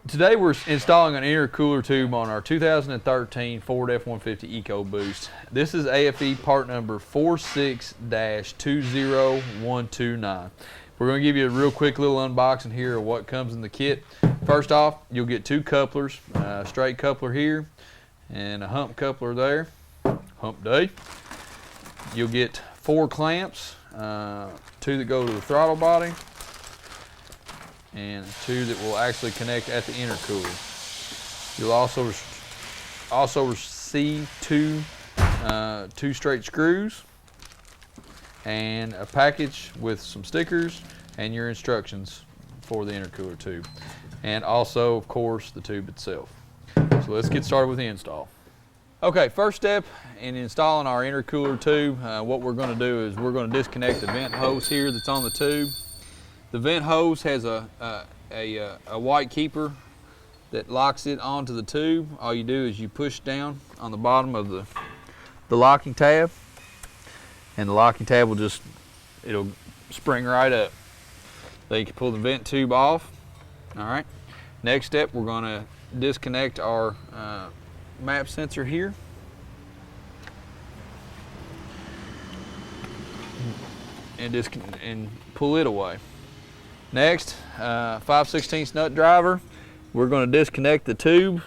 Today we're installing an intercooler tube on our 2013 Ford F-150 EcoBoost. This is aFe part number 46-20129. We're going to give you a real quick little unboxing here of what comes in the kit. First off, you'll get two couplers, a straight coupler here and a hump coupler there, hump day. You'll get 4 clamps, 2 that go to the throttle body, and 2 that will actually connect at the intercooler. You'll also receive two straight screws and a package with some stickers and your instructions for the intercooler tube, and also of course the tube itself. So let's get started with the install. Okay, first step in installing our intercooler tube, what we're going to do is we're going to disconnect the vent hose here that's on the tube. The vent hose has a white keeper that locks it onto the tube. All you do is you push down on the bottom of the locking tab, and the locking tab will it'll spring right up. Then you can pull the vent tube off. All right. Next step, we're going to disconnect our map sensor here. And pull it away. Next, 5/16 nut driver. We're going to disconnect the tube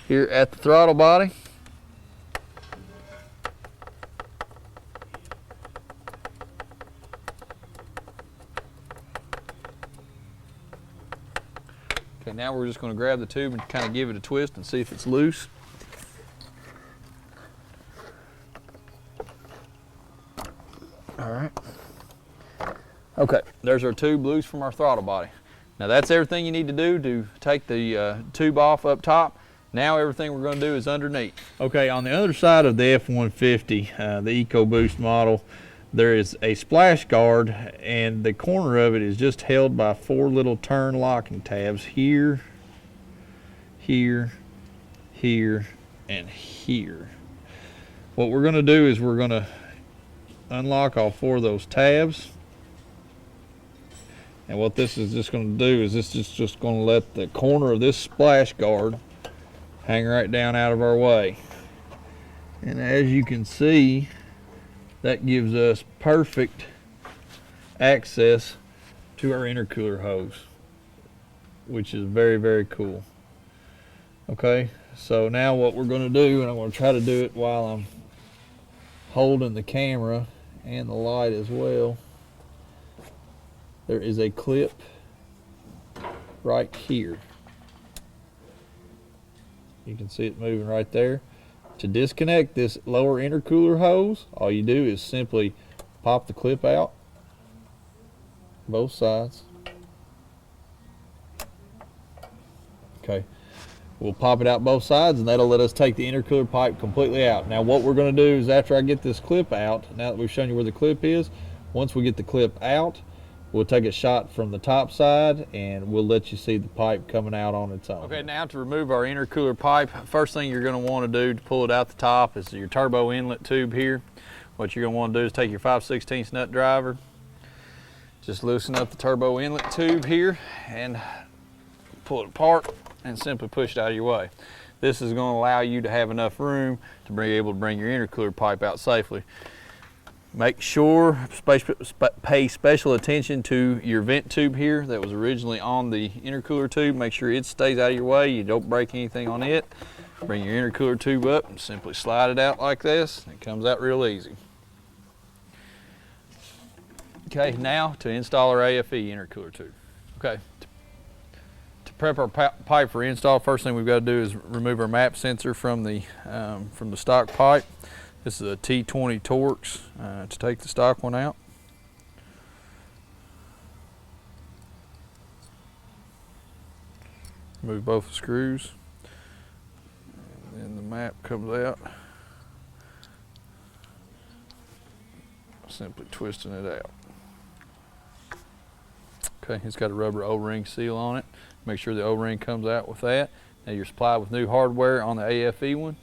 here at the throttle body. Okay, now we're just going to grab the tube and kind of give it a twist and see if it's loose. All right. Okay, there's our tube loose from our throttle body. Now that's everything you need to do to take the tube off up top. Now everything we're going to do is underneath. Okay, on the other side of the F-150, the EcoBoost model, there is a splash guard, and the corner of it is just held by 4 little turn locking tabs here, here, here, and here. What we're going to do is we're going to unlock all 4 of those tabs. And what this is just going to do is this is just going to let the corner of this splash guard hang right down out of our way. And as you can see, that gives us perfect access to our intercooler hose, which is very, very cool. Okay, so now what we're going to do, and I'm going to try to do it while I'm holding the camera and the light as well. There is a clip right here. You can see it moving right there. To disconnect this lower intercooler hose, all you do is simply pop the clip out, both sides. Okay, we'll pop it out both sides, and that'll let us take the intercooler pipe completely out. Now what we're going to do is, after I get this clip out, now that we've shown you where the clip is, once we get the clip out, we'll take a shot from the top side and we'll let you see the pipe coming out on its own. Okay, now to remove our intercooler pipe, first thing you're going to want to do to pull it out the top is your turbo inlet tube here. What you're going to want to do is take your 5/16 nut driver, just loosen up the turbo inlet tube here and pull it apart and simply push it out of your way. This is going to allow you to have enough room to be able to bring your intercooler pipe out safely. Make sure, pay special attention to your vent tube here that was originally on the intercooler tube. Make sure it stays out of your way. You don't break anything on it. Bring your intercooler tube up and simply slide it out like this. It comes out real easy. Okay, now to install our aFe intercooler tube. Okay, to prep our pipe for install, first thing we've got to do is remove our map sensor from the stock pipe. This is a T20 Torx to take the stock one out. Remove both the screws, and then the map comes out. Simply twisting it out. Okay, it's got a rubber O-ring seal on it. Make sure the O-ring comes out with that. Now you're supplied with new hardware on the aFe one.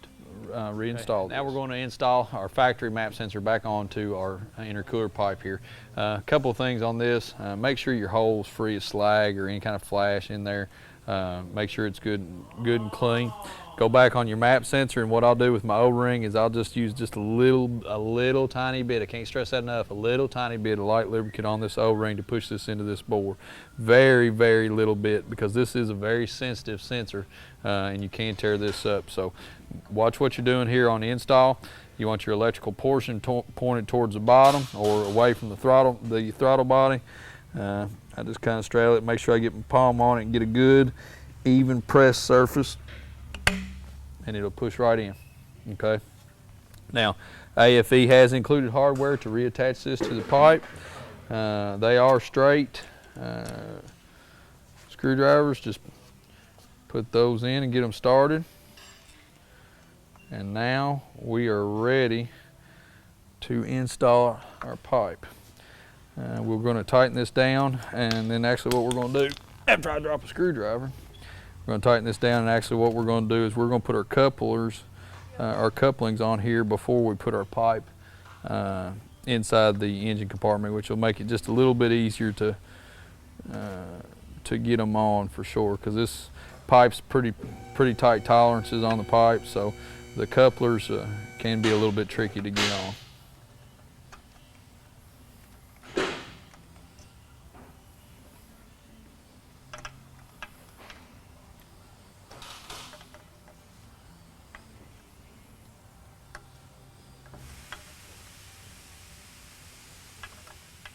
Reinstall. Okay. Now we're going to install our factory map sensor back onto our intercooler pipe here. A couple of things on this. Make sure your hole's free of slag or any kind of flash in there. Make sure it's good and clean. Go back on your map sensor, and what I'll do with my O-ring is I'll just use just a little tiny bit, I can't stress that enough, a little tiny bit of light lubricant on this O-ring to push this into this bore. Very, very little bit, because this is a very sensitive sensor, and you can tear this up. So watch what you're doing here on the install. You want your electrical portion pointed towards the bottom or away from the throttle body. I just kind of straddle it, make sure I get my palm on it and get a good even press surface, and it'll push right in. Okay. Now, aFe has included hardware to reattach this to the pipe. They are straight screwdrivers. Just put those in and get them started. And now we are ready to install our pipe. We're going to tighten this down, and then actually what we're going to do, after I drop a screwdriver, we're going to tighten this down, and actually what we're going to do is we're going to put our couplers, our couplings on here before we put our pipe inside the engine compartment, which will make it just a little bit easier to get them on for sure, because this pipe's pretty tight tolerances on the pipe, so the couplers can be a little bit tricky to get on.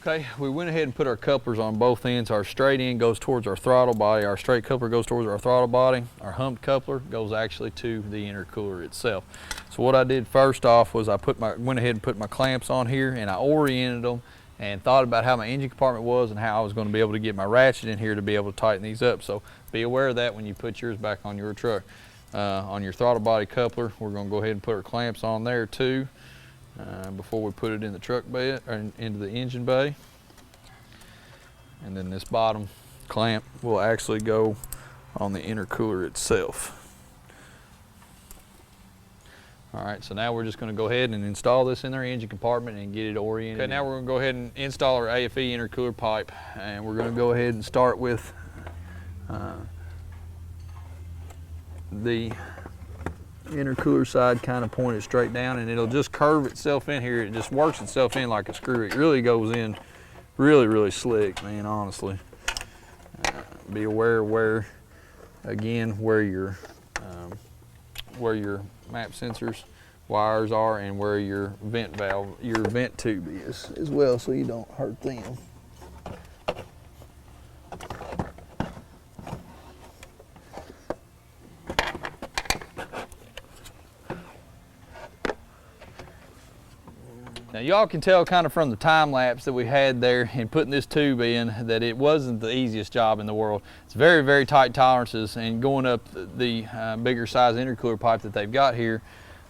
Okay, we went ahead and put our couplers on both ends. Our straight end goes towards our throttle body. Our straight coupler goes towards our throttle body. Our humped coupler goes actually to the intercooler itself. So what I did first off was I went ahead and put my clamps on here, and I oriented them and thought about how my engine compartment was and how I was going to be able to get my ratchet in here to be able to tighten these up. So be aware of that when you put yours back on your truck. On your throttle body coupler, we're going to go ahead and put our clamps on there too. Before we put it in the truck bed or into the engine bay. And then this bottom clamp will actually go on the intercooler itself. All right, so now we're just going to go ahead and install this in our engine compartment and get it oriented. Okay, now we're going to go ahead and install our aFe intercooler pipe, and we're going to go ahead and start with the intercooler side kind of pointed straight down, and it'll just curve itself in here. It just works itself in like a screw. It really goes in really slick, man, honestly. Be aware where your map sensors wires are and where your vent valve, your vent tube is as well, so you don't hurt them. Now y'all can tell kind of from the time lapse that we had there in putting this tube in that it wasn't the easiest job in the world. It's very tight tolerances, and going up the bigger size intercooler pipe that they've got here,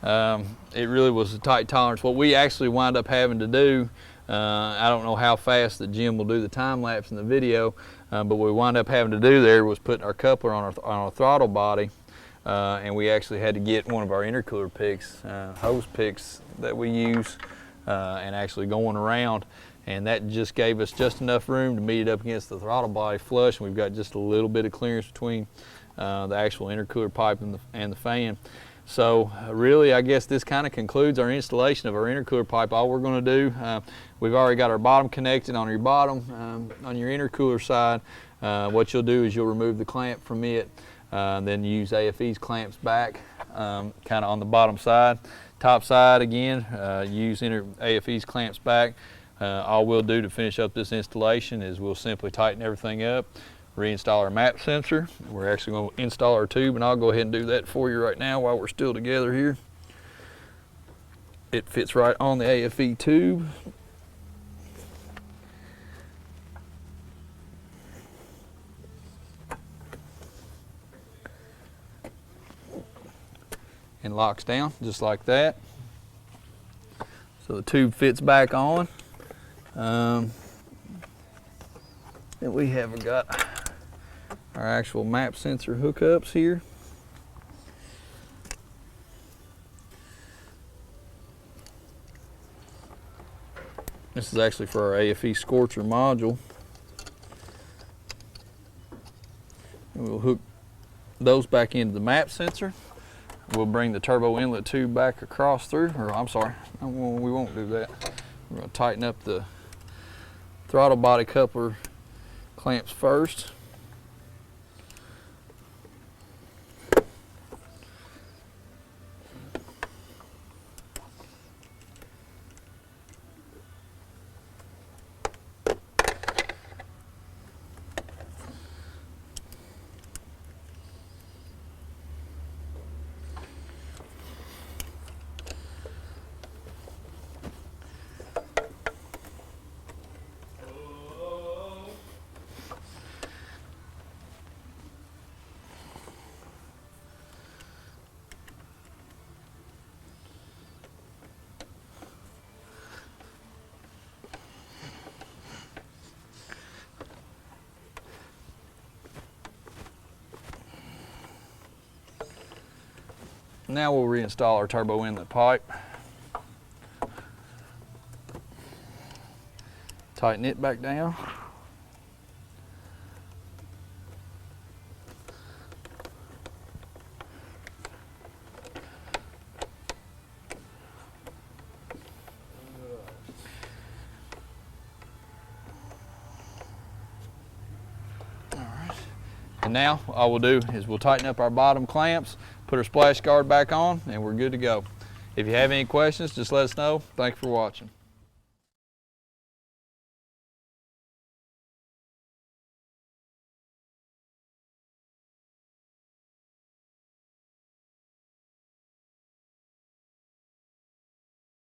it really was a tight tolerance. What we actually wind up having to do, I don't know how fast that Jim will do the time lapse in the video, but what we wind up having to do there was put our coupler on our throttle body, and we actually had to get one of our intercooler picks, hose picks that we use, and actually going around, and that just gave us just enough room to meet it up against the throttle body flush, and we've got just a little bit of clearance between the actual intercooler pipe and the fan. So really, I guess this kind of concludes our installation of our intercooler pipe. All we're going to do, we've already got our bottom connected on your bottom, on your intercooler side. What you'll do is you'll remove the clamp from it, then use aFe's clamps back, kind of on the bottom side. Top side again, use aFe's clamps back. All we'll do to finish up this installation is we'll simply tighten everything up, reinstall our map sensor. We're actually going to install our tube, and I'll go ahead and do that for you right now while we're still together here. It fits right on the aFe tube. And locks down just like that. So the tube fits back on. And we have got our actual map sensor hookups here. This is actually for our aFe scorcher module. We'll hook those back into the map sensor. We'll bring the turbo inlet tube back across through, or I'm sorry, we won't do that. We're going to tighten up the throttle body coupler clamps first. Now we'll reinstall our turbo inlet pipe. Tighten it back down. And now all we'll do is we'll tighten up our bottom clamps, put our splash guard back on, and we're good to go. If you have any questions, just let us know. Thanks for watching.